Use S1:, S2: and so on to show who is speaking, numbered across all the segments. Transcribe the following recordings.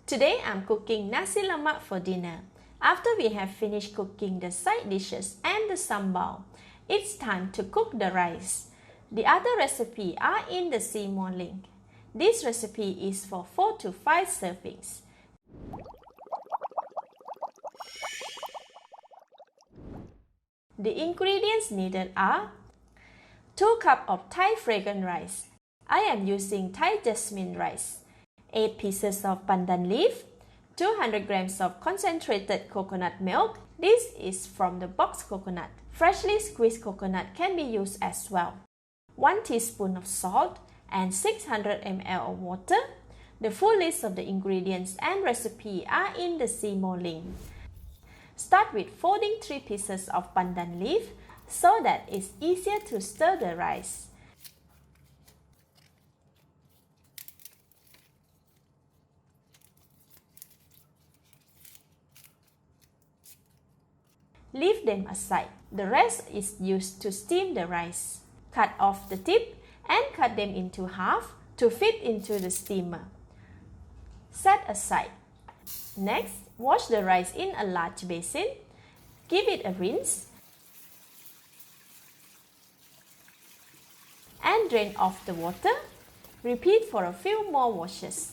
S1: Today I'm cooking Nasi Lemak for dinner. After we have finished cooking the side dishes and the sambal, it's time to cook the rice. The other recipes are in the see more link. This recipe is for 4 to 5 servings. The ingredients needed are 2 cups of Thai fragrant rice. I am using Thai jasmine rice. 8 pieces of pandan leaf, 200 grams of concentrated coconut milk. This is from the box coconut. Freshly squeezed coconut can be used as well. 1 teaspoon of salt and 600 ml of water. The full list of the ingredients and recipe are in the see more link. Start with folding 3 pieces of pandan leaf so that it's easier to stir the rice. Leave them aside. The rest is used to steam the rice. Cut off the tip and cut them into half to fit into the steamer. Set aside. Next, wash the rice in a large basin. Give it a rinse and drain off the water. Repeat for a few more washes.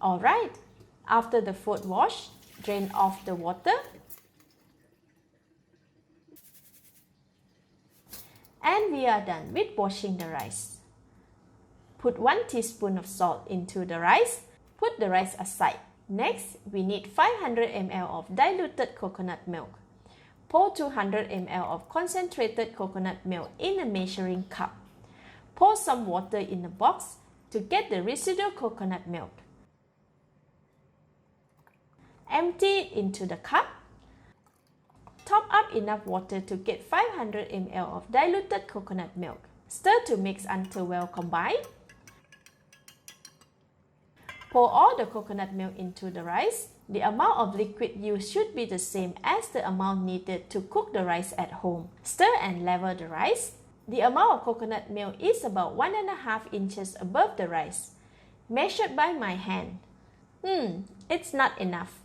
S1: Alright, after the foot wash, drain off the water and we are done with washing the rice. Put 1 teaspoon of salt into the rice. Put the rice aside. Next, we need 500 ml of diluted coconut milk. Pour 200 ml of concentrated coconut milk in a measuring cup. Pour some water in a box to get the residual coconut milk. Empty it into the cup. Top up enough water to get 500 ml of diluted coconut milk. Stir to mix until well combined. Pour all the coconut milk into the rice. The amount of liquid used should be the same as the amount needed to cook the rice at home. Stir and level the rice. The amount of coconut milk is about 1.5 inches above the rice. Measured by my hand. It's not enough.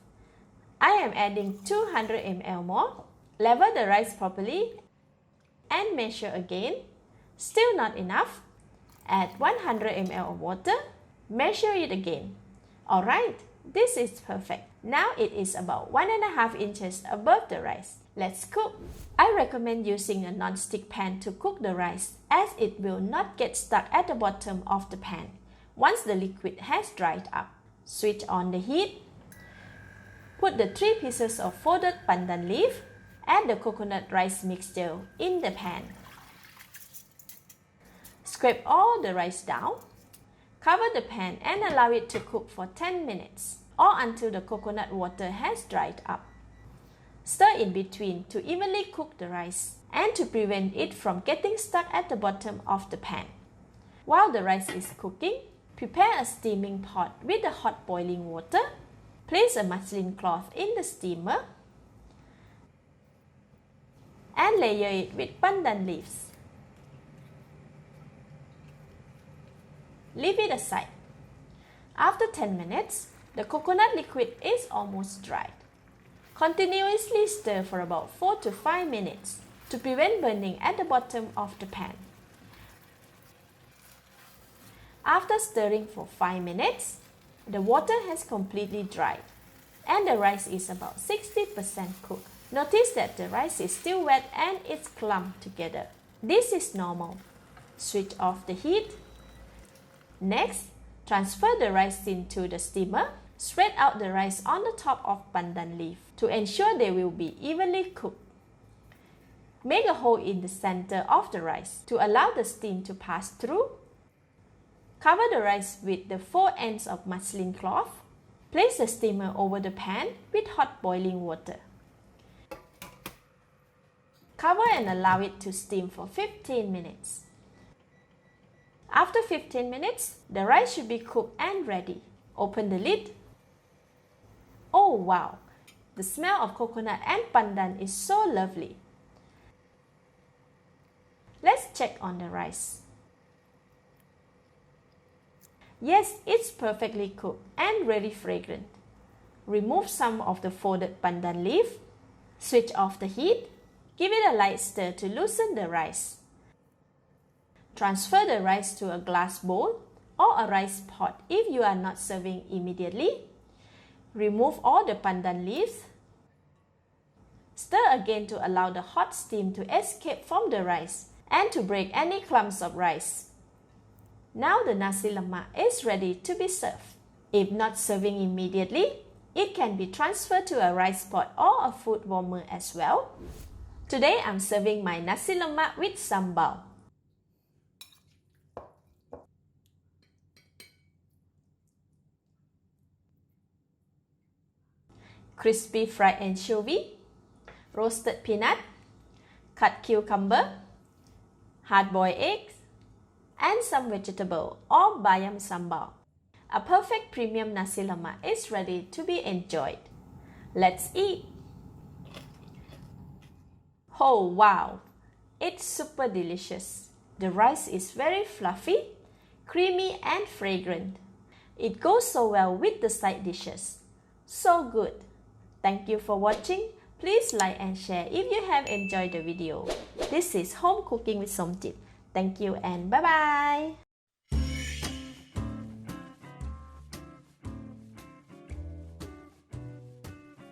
S1: I am adding 200 ml more. Level the rice properly and measure again. Still not enough. Add 100 ml of water. Measure it again. Alright, this is perfect. Now it is about 1.5 inches above the rice. Let's cook. I recommend using a non-stick pan to cook the rice as it will not get stuck at the bottom of the pan once the liquid has dried up. Switch on the heat. Put the 3 pieces of folded pandan leaf and the coconut rice mixture in the pan. Scrape all the rice down. Cover the pan and allow it to cook for 10 minutes or until the coconut water has dried up. Stir in between to evenly cook the rice and to prevent it from getting stuck at the bottom of the pan. While the rice is cooking, prepare a steaming pot with the hot boiling water. Place a muslin cloth in the steamer and layer it with pandan leaves. Leave it aside. After 10 minutes, the coconut liquid is almost dried. Continuously stir for about 4 to 5 minutes to prevent burning at the bottom of the pan. After stirring for 5 minutes, the water has completely dried and the rice is about 60% cooked. Notice that the rice is still wet and it's clumped together. This is normal. Switch off the heat. Next, transfer the rice into the steamer. Spread out the rice on the top of pandan leaf to ensure they will be evenly cooked. Make a hole in the center of the rice to allow the steam to pass through. Cover the rice with the 4 ends of muslin cloth. Place the steamer over the pan with hot boiling water. Cover and allow it to steam for 15 minutes. After 15 minutes, the rice should be cooked and ready. Open the lid. Oh wow! The smell of coconut and pandan is so lovely. Let's check on the rice. Yes, it's perfectly cooked and very fragrant. Remove some of the folded pandan leaf. Switch off the heat. Give it a light stir to loosen the rice. Transfer the rice to a glass bowl or a rice pot if you are not serving immediately. Remove all the pandan leaves. Stir again to allow the hot steam to escape from the rice and to break any clumps of rice. Now the Nasi Lemak is ready to be served. If not serving immediately, it can be transferred to a rice pot or a food warmer as well. Today I'm serving my Nasi Lemak with sambal. Crispy fried anchovy, roasted peanut, cut cucumber, hard-boiled eggs, and some vegetable or bayam sambal. A perfect premium Nasi Lemak is ready to be enjoyed. Let's eat! Oh wow! It's super delicious. The rice is very fluffy, creamy and fragrant. It goes so well with the side dishes. So good! Thank you for watching. Please like and share if you have enjoyed the video. This is Home Cooking with Somjit. Thank you and bye-bye!